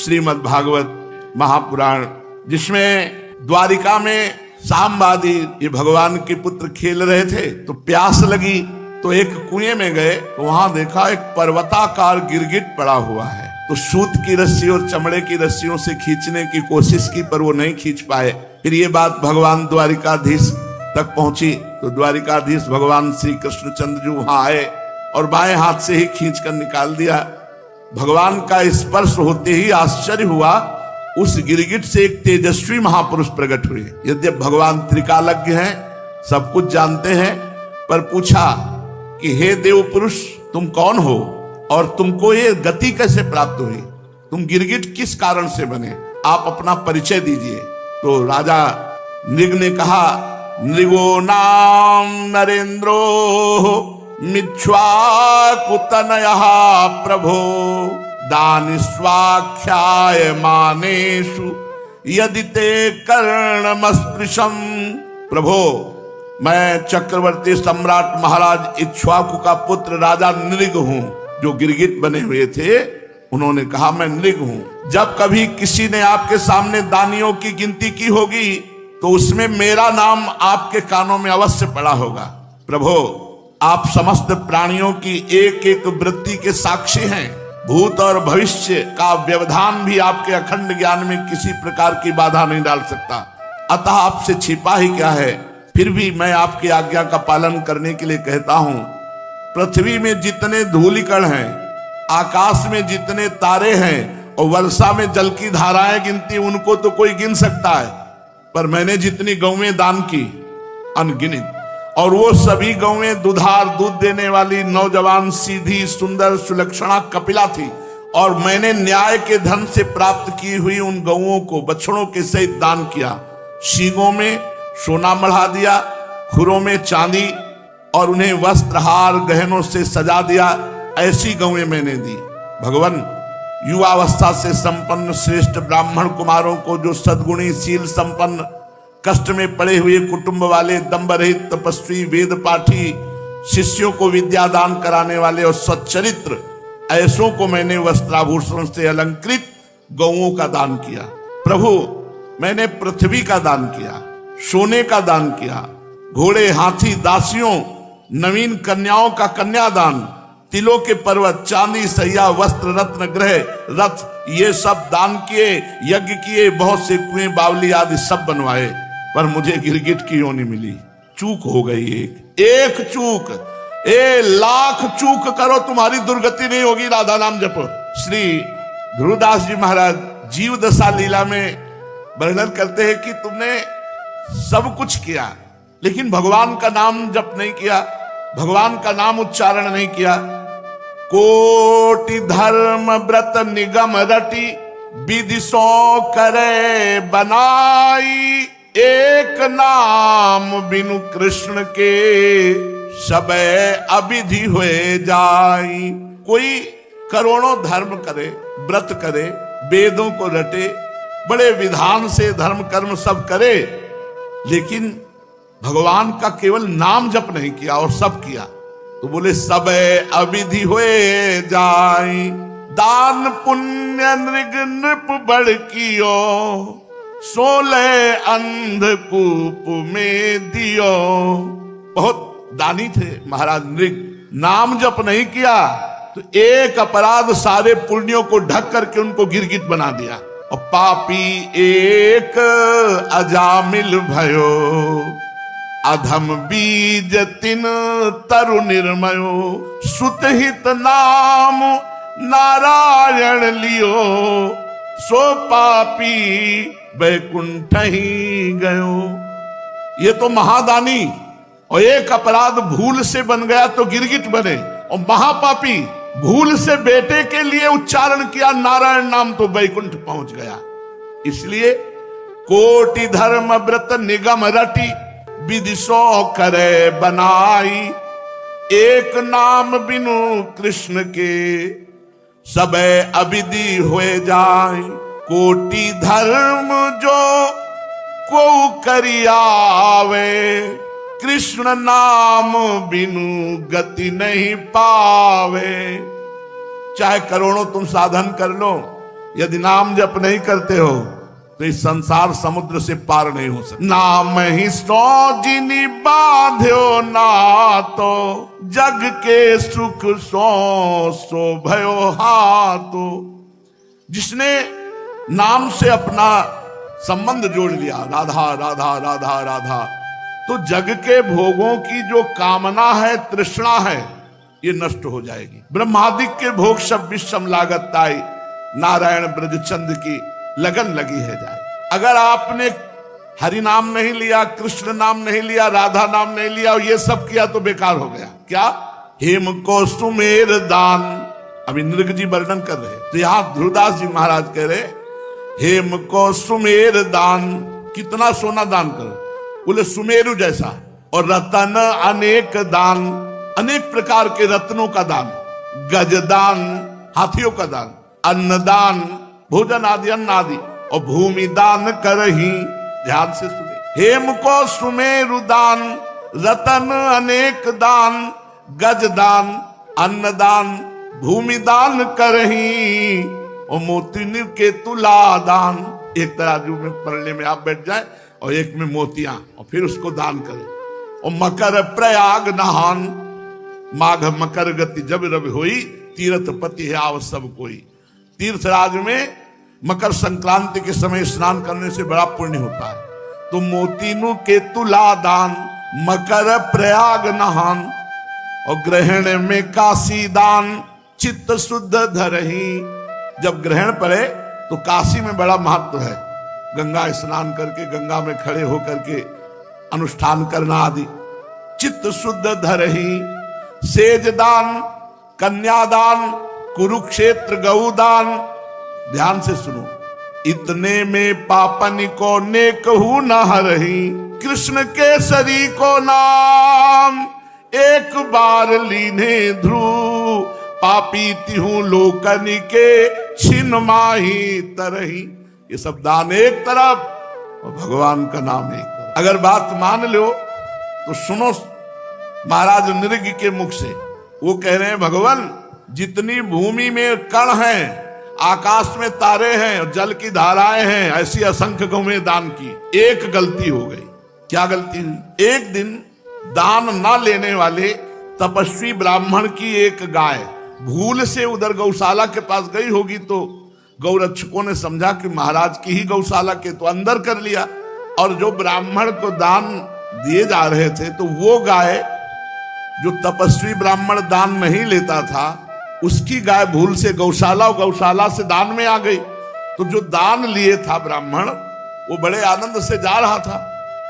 श्रीमद् भागवत महापुराण, जिसमें द्वारिका में सांबादी ये भगवान के पुत्र खेल रहे थे। तो प्यास लगी तो एक कुएं में गए, तो वहां देखा एक पर्वताकार गिरगिट पड़ा हुआ है। तो सूत की रस्सी और चमड़े की रस्सियों से खींचने की कोशिश की, पर वो नहीं खींच पाए। फिर ये बात भगवान द्वारिकाधीश तक पहुंची, तो द्वारिकाधीश भगवान श्री कृष्णचंद्र जी वहां आए और बाएं हाथ से ही खींच कर निकाल दिया। भगवान का स्पर्श होते ही आश्चर्य हुआ, उस गिरगिट से एक तेजस्वी महापुरुष प्रकट हुए। यद्यप भगवान त्रिकालज्ञ हैं, सब कुछ जानते हैं, पर पूछा कि हे देव पुरुष, तुम कौन हो और तुमको ये गति कैसे प्राप्त हुई? तुम गिरगिट किस कारण से बने? आप अपना परिचय दीजिए। तो राजा नृग ने कहा, नृगो नाम नरेंद्रो मिच्छ्वाकुतनयः प्रभो दानि स्वाख्याय मानेषु यदि ते कर्णमस्पृशम। प्रभो, मैं चक्रवर्ती सम्राट महाराज इक्ष्वाकु का पुत्र राजा नृग हूं, जो गिरगिट बने हुए थे। उन्होंने कहा, मैं नृग हूं। जब कभी किसी ने आपके सामने दानियों की गिनती की होगी तो उसमें मेरा नाम आपके कानों में अवश्य पड़ा होगा। प्रभो, आप समस्त प्राणियों की एक एक वृत्ति के साक्षी हैं। भूत और भविष्य का व्यवधान भी आपके अखंड ज्ञान में किसी प्रकार की बाधा नहीं डाल सकता। अतः आपसे छिपा ही क्या है। फिर भी मैं आपकी आज्ञा का पालन करने के लिए कहता हूं। पृथ्वी में जितने धूलिकण हैं, आकाश में जितने तारे हैं और वर्षा में जल की धाराएं गिनती, उनको तो कोई गिन सकता है, पर मैंने जितनी गौएं दान की अनगिनत, और वो सभी गौएं दुधार दूध देने वाली, नौजवान, सीधी, सुंदर, सुलक्षणा कपिला थी। और मैंने न्याय के धन से प्राप्त की हुई उन गौओं को बछड़ों के सहित दान किया। सींगों में सोना मढ़ा दिया, खुरों में चांदी, और उन्हें वस्त्र, हार, गहनों से सजा दिया। ऐसी गौएं मैंने दी। भगवान, युवावस्था से संपन्न श्रेष्ठ ब्राह्मण कुमारों को, जो सद्गुणी, शील संपन्न, कष्ट में पड़े हुए कुटुंब वाले, दंभ रहित, तपस्वी, वेद पाठी शिष्यों को विद्या दान कराने वाले और सच्चरित्र ऐसों को मैंने वस्त्राभूषण से अलंकृत गौओं का दान किया। प्रभु, मैंने पृथ्वी का दान किया, सोने का दान किया, घोड़े, हाथी, दासियों, नवीन कन्याओं का कन्यादान, तिलों के पर्वत, चांदी, सैया, वस्त्र, रत्न, ग्रह, रथ, ये सब दान किए, यज्ञ किए, बहुत से कुएं, बावली आदि सब बनवाए, पर मुझे गिरगिट की योनि मिली। चूक हो गई एक चूक। लाख चूक करो, तुम्हारी दुर्गति नहीं होगी। राधा नाम जपो। श्री ध्रुवदास जी महाराज जीव दशा लीला में वर्णन करते हैं कि तुमने सब कुछ किया, लेकिन भगवान का नाम जप नहीं किया, भगवान का नाम उच्चारण नहीं किया। कोटि धर्म व्रत निगम रटी विधि सो करे बनाई। एक नाम बिनु कृष्ण के सबे अविधि हुए जाई। कोई करोड़ों धर्म करे, व्रत करे, वेदों को रटे, बड़े विधान से धर्म कर्म सब करे, लेकिन भगवान का केवल नाम जप नहीं किया और सब किया। तो बोले सबे अविधि हुए जाई। दान पुण्य नृग नृप बड़ कियो, 16 अंधकूप में दियो। बहुत दानी थे महाराज नृग। नाम जप नहीं किया तो एक अपराध सारे पुण्यों को ढक करके उनको गिरगिट बना दिया। और पापी एक अजामिल भयो, अधम बीज तिन तरु निर्मयो। सुतहित नाम नारायण लियो, सो पापी बैकुंठ ही गयो। ये तो महादानी, और एक अपराध भूल से बन गया तो गिरगिट बने, और महापापी भूल से बेटे के लिए उच्चारण किया नारायण नाम तो बैकुंठ पहुंच गया। इसलिए कोटि धर्म व्रत निगम रटी विधि सो करे बनाई। एक नाम बिनु कृष्ण के सबे अविधि हुए जाए। कोटि धर्म जो को करियावे, कृष्ण नाम बिनु गति नहीं पावे। चाहे करोड़ों तुम साधन कर लो, यदि नाम जप नहीं करते हो तो इस संसार समुद्र से पार नहीं हो सकता। नाम ही सो जिनी बांध्यो नातो, जग के सुख सो भयो हाथो। जिसने नाम से अपना संबंध जोड़ लिया, राधा राधा राधा राधा, तो जग के भोगों की जो कामना है, तृष्णा है, ये नष्ट हो जाएगी। ब्रह्मादिक के भोग सब विषम लागत ताई, नारायण ब्रजचंद की लगन लगी है जाए। अगर आपने हरि नाम नहीं लिया, कृष्ण नाम नहीं लिया, राधा नाम नहीं लिया और ये सब किया तो बेकार हो गया। क्या? हेम को सुमेर दान, अभी नृग जी वर्णन कर रहे, तो यहां ध्रुवदास जी महाराज कह रहे, हेम को सुमेर दान, कितना सोना दान करो, बोले सुमेरु जैसा। और रतन अनेक दान, अनेक प्रकार के रत्नों का दान, गजदान, हाथियों का दान, अन्नदान, भोजन आदि, अन्न आदि, और भूमि दान करही। ध्यान से सुने, हेम को सुमेरु दान, रतन अनेक दान, गजदान, अन्नदान, भूमि दान करही, और मोती के तुला दान। एक तराजू में पलड़े में आप बैठ जाए और एक में मोतियां, और फिर उसको दान करें। और मकर प्रयाग नहान, माघ मकर गति जब रवि होई, तीर्थ पति है आव सब कोई। तीर्थराज में मकर संक्रांति के समय स्नान करने से बड़ा पुण्य होता है। तो मोतीनु के तुला दान, मकर प्रयाग नहान, और ग्रहण में काशी दान, चित्त शुद्ध धरही। जब ग्रहण पड़े तो काशी में बड़ा महत्व है, गंगा स्नान करके गंगा में खड़े होकर के अनुष्ठान करना आदि। चित्त शुद्ध धरही, सेजदान, कन्यादान, कुरुक्षेत्र गौदान। ध्यान से सुनो, इतने में पापन को नेकहु न हरही, कृष्ण केसरी को नाम एक बार लीने ध्रुव, पापी तिहु लोकन के छिन माही तरही। ये सब दान एक तरफ और भगवान का नाम एक तरफ। अगर बात मान लो तो सुनो महाराज नृग के मुख से, वो कह रहे हैं भगवान जितनी भूमि में कण हैं, आकाश में तारे हैं और जल की धाराएं हैं, ऐसी असंख्य गौ में दान की। एक गलती हो गई। क्या गलती हुई? एक दिन दान ना लेने वाले तपस्वी ब्राह्मण की एक गाय भूल से उधर गौशाला के पास गई होगी, तो गौरक्षकों ने समझा कि महाराज की ही गौशाला के, तो अंदर कर लिया। और जो ब्राह्मण को दान दिए जा रहे थे, तो वो गाय जो तपस्वी ब्राह्मण दान नहीं लेता था, उसकी गाय भूल से गौशाला और गौशाला से दान में आ गई। तो जो दान लिए था ब्राह्मण, वो बड़े आनंद से जा रहा था,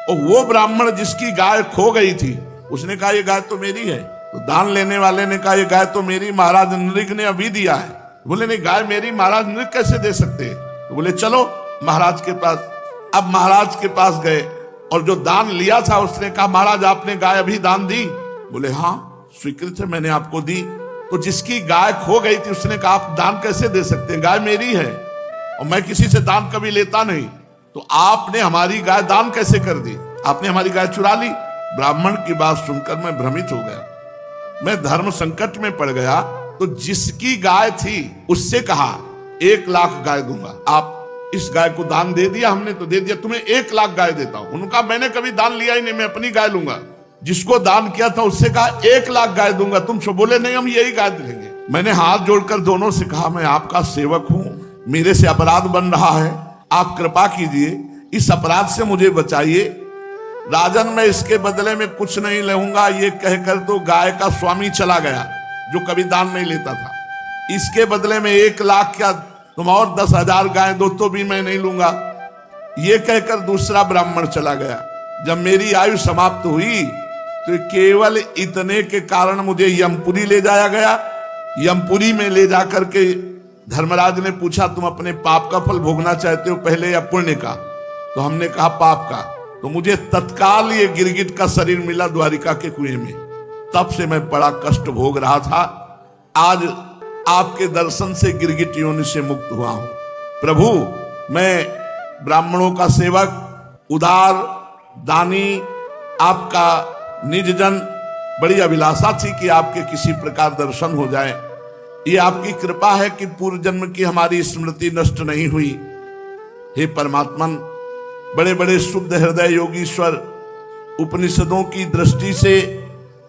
और वो ब्राह्मण जिसकी गाय खो गई थी, उसने कहा ये गाय तो मेरी है। तो दान लेने वाले ने कहा ये गाय तो मेरी महाराज नृग ने अभी दिया है। बोले नहीं, गाय मेरी, महाराज नृग कैसे दे सकते हैं? तो बोले चलो महाराज के पास। अब महाराज के पास गए और जो दान लिया था उसने कहा महाराज आपने गाय अभी दान दी? बोले हाँ स्वीकृत है, मैंने आपको दी। तो जिसकी गाय खो गई थी उसने कहा आप दान कैसे दे सकते हैं, गाय मेरी है और मैं किसी से दान कभी लेता नहीं, तो आपने हमारी गाय दान कैसे कर दी? आपने हमारी गाय चुरा ली। ब्राह्मण की बात सुनकर मैं भ्रमित हो गया, मैं धर्म संकट में पड़ गया। तो जिसकी गाय थी उससे कहा 1 लाख गाय दूंगा, आप इस गाय को दान दे दिया, हमने तो दे दिया, तुम्हें 1 लाख गाय देता हूं। उन्होंने कहा मैंने कभी दान लिया ही नहीं, मैं अपनी गाय लूंगा। जिसको दान किया था उससे कहा 1 लाख गाय दूंगा, तुम बोले नहीं हम यही गाय देंगे। मैंने हाथ जोड़कर दोनों से कहा मैं आपका सेवक हूं, मेरे से अपराध बन रहा है, आप कृपा कीजिए, इस अपराध से मुझे बचाइए। राजन मैं इसके बदले में कुछ नहीं लूंगा, ये कहकर तो गाय का स्वामी चला गया जो कभी दान नहीं लेता था। इसके बदले में 1 लाख क्या तुम और 10,000 गाय दो तो भी मैं नहीं लूंगा, ये कहकर दूसरा ब्राह्मण चला गया। जब मेरी आयु समाप्त हुई तो केवल इतने के कारण मुझे यमपुरी ले जाया गया। यमपुरी में ले जाकर के धर्मराज ने पूछा तुम अपने पाप का फल भोगना चाहते हो पहले या पुण्य का? तो हमने कहा पाप का। तो मुझे तत्काल ये गिरगिट का शरीर मिला द्वारिका के कुएं में। तब से मैं बड़ा कष्ट भोग रहा था, आज आपके दर्शन से गिरगिट योनि से मुक्त हुआ हूं। प्रभु मैं ब्राह्मणों का सेवक, उदार दानी, आपका निज जन, बड़ी अभिलाषा थी कि आपके किसी प्रकार दर्शन हो जाए। ये आपकी कृपा है कि पूर्व जन्म की हमारी स्मृति नष्ट नहीं हुई। हे परमात्मन, बड़े बड़े शुद्ध हृदय योगीश्वर उपनिषदों की दृष्टि से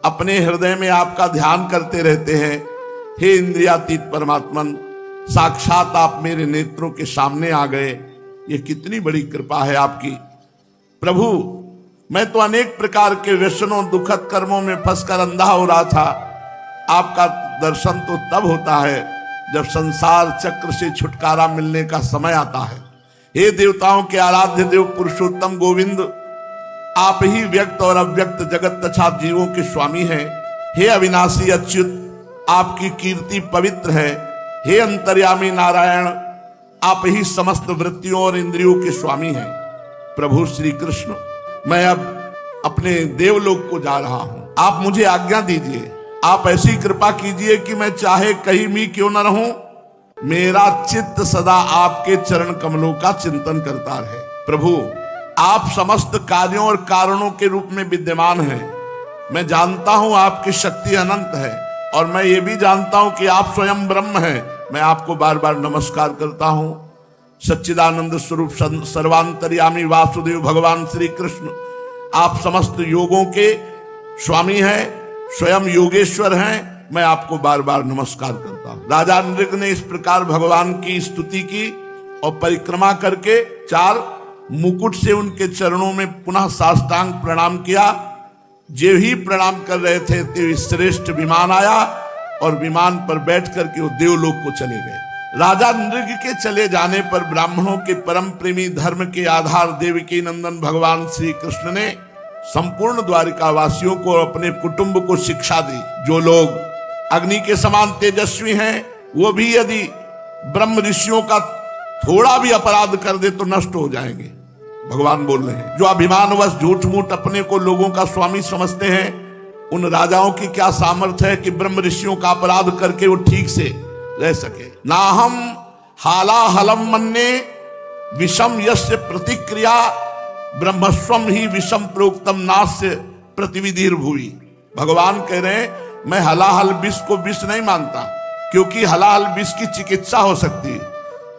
अपने हृदय में आपका ध्यान करते रहते हैं। हे इंद्रियातीत परमात्मन, साक्षात आप मेरे नेत्रों के सामने आ गए। ये कितनी बड़ी कृपा है आपकी। प्रभु, मैं तो अनेक प्रकार के व्यसनों दुखद कर्मों में फंसकर अंधा हो रहा था। आपका दर्शन तो तब होता है जब संसार चक्र से छुटकारा मिलने का समय आता है। हे देवताओं के आराध्य देव पुरुषोत्तम गोविंद, आप ही व्यक्त और अव्यक्त जगत तथा जीवों के स्वामी हैं। हे अविनाशी अच्युत, आपकी कीर्ति पवित्र है। हे अंतर्यामी नारायण, आप ही समस्त वृत्तियों और इंद्रियों के स्वामी हैं। प्रभु श्री कृष्ण, मैं अब अपने देवलोक को जा रहा हूं। आप मुझे आज्ञा दीजिए। आप ऐसी कृपा कीजिए कि मैं चाहे कहीं भी क्यों न रहूं, मेरा चित्त सदा आपके चरण कमलों का चिंतन करता रहे। प्रभु, आप समस्त कार्यों और कारणों के रूप में विद्यमान हैं। मैं जानता हूं आपकी शक्ति अनंत है, और मैं ये भी जानता हूं कि आप स्वयं ब्रह्म हैं। मैं आपको बार बार नमस्कार करता हूं। सच्चिदानंद स्वरूप सर्वांतर्यामी वासुदेव भगवान श्री कृष्ण, आप समस्त योगों के स्वामी हैं, स्वयं योगेश्वर हैं। मैं आपको बार बार नमस्कार करता हूं। राजा नृग ने इस प्रकार भगवान की स्तुति की और परिक्रमा करके 4 मुकुट से उनके चरणों में पुनः साष्टांग प्रणाम किया। जो ही प्रणाम कर रहे थे ते श्रेष्ठ विमान आया और विमान पर बैठ करके वो देवलोक को चले गए। राजा नृग के चले जाने पर ब्राह्मणों के परम प्रेमी धर्म के आधार देवकी नंदन भगवान श्री कृष्ण ने संपूर्ण द्वारिका वासियों को और अपने कुटुंब को शिक्षा दी। जो लोग अग्नि के समान तेजस्वी हैं, वो भी यदि ब्रह्म ऋषियों का थोड़ा भी अपराध कर दे तो नष्ट हो जाएंगे। भगवान बोल रहे हैं, जो अभिमानवश झूठ मूठ अपने को लोगों का स्वामी समझते हैं, उन राजाओं की क्या सामर्थ्य है कि ब्रह्म ऋषियों का अपराध करके वो ठीक से रह सके। ना हम हालाहलम मन्ने विषम यस्य प्रतिक्रिया ब्रह्मस्वम ही विषम प्रोक्तम नास्य प्रतिविधिर भूवि। भगवान कह रहे हैं, मैं हलाहल विष को विष नहीं मानता, क्योंकि हलाहल विष की चिकित्सा हो सकती है,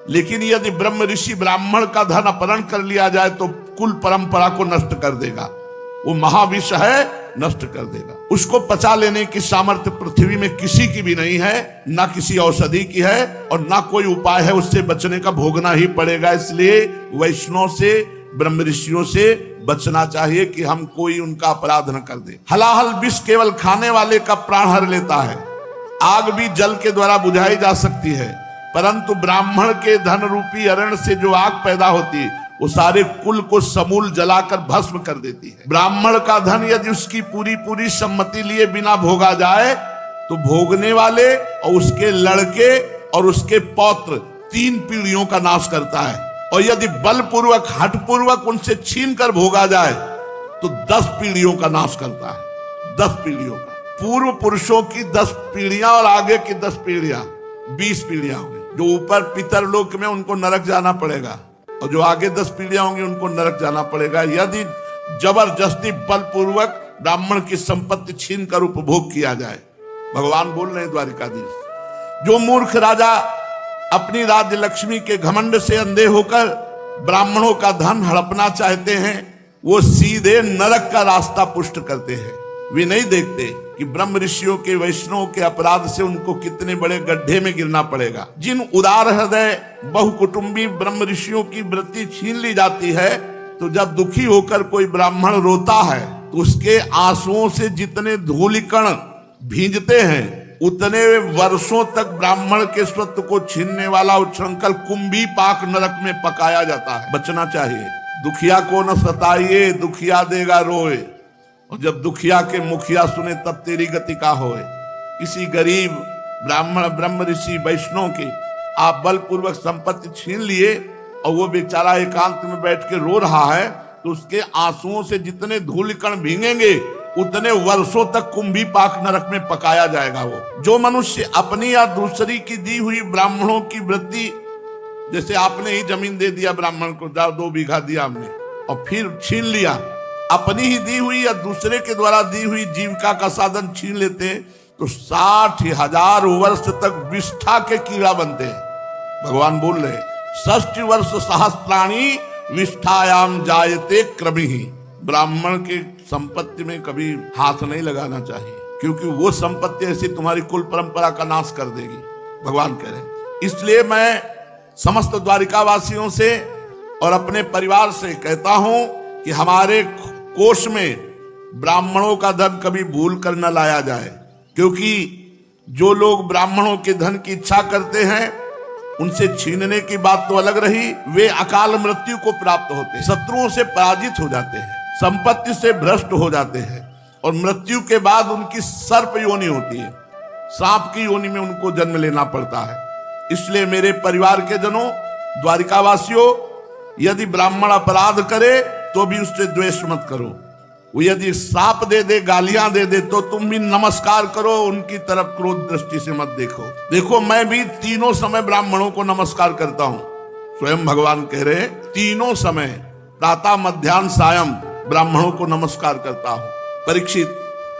लेकिन यदि ब्रह्म ऋषि ब्राह्मण का धन अपहरण कर लिया जाए तो कुल परंपरा को नष्ट कर देगा। वो महाविष है, नष्ट कर देगा। उसको पचा लेने की सामर्थ्य पृथ्वी में किसी की भी नहीं है, ना किसी औषधि की है और ना कोई उपाय है। उससे बचने का भोगना ही पड़ेगा। इसलिए वैष्णव से, ब्रह्म ऋषियों से बचना चाहिए कि हम कोई उनका अपराध न कर दे। हलाहल विष केवल खाने वाले का प्राण हर लेता है। आग भी जल के द्वारा बुझाई जा सकती है, परंतु ब्राह्मण के धन रूपी अरण से जो आग पैदा होती है वो सारे कुल को समूल जलाकर भस्म कर देती है। ब्राह्मण का धन यदि उसकी पूरी सम्मति लिए बिना भोगा जाए तो भोगने वाले और उसके लड़के और उसके पौत्र 3 पीढ़ियों का नाश करता है, और यदि बलपूर्वक हठपूर्वक उनसे छीन कर भोगा जाए तो 10 पीढ़ियों का नाश करता है। 10 पीढ़ियों का। पूर्व पुरुषों की 10 पीढ़ियां और आगे की 10 पीढ़ियां, 20 पीढ़ियां होंगी। जो ऊपर पितर लोक में उनको नरक जाना पड़ेगा, और जो आगे 10 पीढ़ियां होंगी उनको नरक जाना पड़ेगा, यदि जबरदस्ती बलपूर्वक ब्राह्मण की संपत्ति छीन कर उपभोग किया जाए। भगवान बोल रहे हैं द्वारिकाधीश, जो मूर्ख राजा अपनी राज्य लक्ष्मी के घमंड से अंधे होकर ब्राह्मणों का धन हड़पना चाहते हैं, वो सीधे नरक का रास्ता पुष्ट करते हैं। वे नहीं देखते कि ब्रह्म ऋषियों के, वैष्णव के अपराध से उनको कितने बड़े गड्ढे में गिरना पड़ेगा। जिन उदार हृदय बहुकुटुंबी ब्रह्म ऋषियों की वृत्ति छीन ली जाती है, तो जब दुखी होकर कोई ब्राह्मण रोता है तो उसके आंसुओं से जितने धूलिकण भींजते हैं, उतने वर्षों तक ब्राह्मण के स्वत्व को छीनने वाला उच्छृंखल कुंभी पाक नरक में पकाया जाता है। बचना चाहिए। दुखिया को न सताइए, दुखिया देगा रोए, और जब दुखिया के मुखिया सुने तब तेरी गति का होए। किसी गरीब ब्राह्मण, ब्रह्म ऋषि, वैष्णव की आप बलपूर्वक संपत्ति छीन लिए और वो बेचारा एकांत में बैठ के रो रहा है, तो उसके आंसुओं से जितने धूलिकण भींगेंगे उतने वर्षों तक कुंभी पाक नरक में पकाया जाएगा। वो जो मनुष्य अपनी या दूसरी की दी हुई ब्राह्मणों की वृत्ति, जैसे आपने ही जमीन दे दिया ब्राह्मण को, 2 बीघा दिया हमने, और फिर छीन लिया, अपनी ही दी हुई या दूसरे के द्वारा दी हुई जीविका का साधन छीन लेते हैं, तो 60,000 वर्ष तक विष्ठा के कीड़ा बनते हैं। भगवान बोल रहे 60 वर्ष सहस्त्राणी विष्ठायाम जायते क्रमिहि। ब्राह्मण के संपत्ति में कभी हाथ नहीं लगाना चाहिए, क्योंकि वो संपत्ति ऐसी तुम्हारी कुल परंपरा का नाश कर देगी, भगवान कह रहे हैं। इसलिए मैं समस्त द्वारिकावासियों से और अपने परिवार से कहता हूं कि हमारे कोष में ब्राह्मणों का धन कभी भूल कर न लाया जाए, क्योंकि जो लोग ब्राह्मणों के धन की इच्छा करते हैं उनसे छीनने की बात तो अलग रही, वे अकाल मृत्यु को प्राप्त होते हैं, शत्रुओं से पराजित हो जाते हैं, संपत्ति से भ्रष्ट हो जाते हैं, और मृत्यु के बाद उनकी सर्प योनि होती है, सांप की योनि में उनको जन्म लेना पड़ता है। इसलिए मेरे परिवार के जनों, द्वारिकावासियों, यदि ब्राह्मण अपराध करे तो भी उससे द्वेष मत करो। वो यदि साप दे दे, गालियां दे दे, तो तुम भी नमस्कार करो, उनकी तरफ क्रोध दृष्टि से मत देखो। देखो, मैं भी तीनों समय ब्राह्मणों को नमस्कार करता हूं। स्वयं भगवान कह रहे तीनों समय, प्रातः मध्याह्न सायं, ब्राह्मणों को नमस्कार करता हूं। परीक्षित,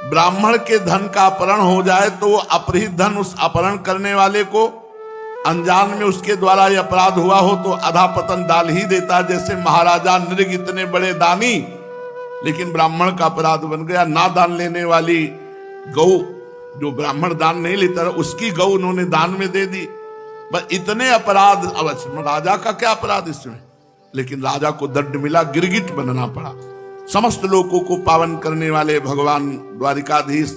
ब्राह्मण के धन का अपहरण हो जाए तो वो अपहृत धन उस अपहरण करने वाले को, अनजान में उसके द्वारा ये अपराध हुआ हो तो अधापतन डाल ही देता। जैसे महाराजा नृग इतने बड़े दानी, लेकिन ब्राह्मण का अपराध बन गया। ना दान लेने वाली गौ, जो ब्राह्मण दान नहीं लेता, उसकी गौ उन्होंने दान में दे दी। बस इतने अपराध, अवश्य राजा का क्या अपराध इसमें, लेकिन राजा को दंड मिला, गिरगिट बनना पड़ा। समस्त लोगों को पावन करने वाले भगवान द्वारिकाधीश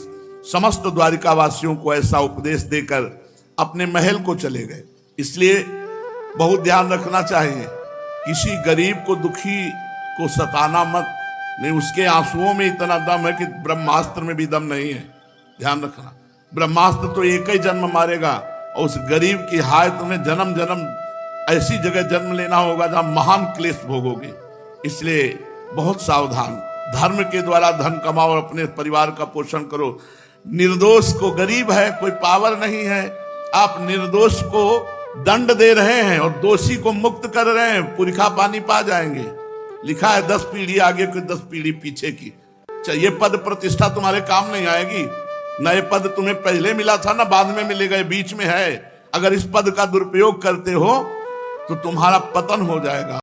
समस्त द्वारिकावासियों को ऐसा उपदेश देकर अपने महल को चले गए। इसलिए बहुत ध्यान रखना चाहिए, किसी गरीब को, दुखी को सताना मत। नहीं, उसके आंसुओं में इतना दम है कि ब्रह्मास्त्र में भी दम नहीं है। ध्यान रखना, ब्रह्मास्त्र तो एक ही जन्म मारेगा, और उस गरीब की हाय तुम्हें जन्म जन्म ऐसी जगह जन्म लेना होगा जहां महान क्लेश भोगोगे। इसलिए बहुत सावधान, धर्म के द्वारा धन कमाओ और अपने परिवार का पोषण करो। निर्दोष को, गरीब है, कोई पावर नहीं है, आप निर्दोष को दंड दे रहे हैं और दोषी को मुक्त कर रहे हैं, पुरखा पानी पा जाएंगे। लिखा है 10 पीढ़ी आगे की 10 पीढ़ी पीछे की। ये पद प्रतिष्ठा तुम्हारे काम नहीं आएगी। नए पद तुम्हें पहले मिला था ना, बाद में मिलेगा, बीच में है। अगर इस पद का दुरुपयोग करते हो तो तुम्हारा पतन हो जाएगा।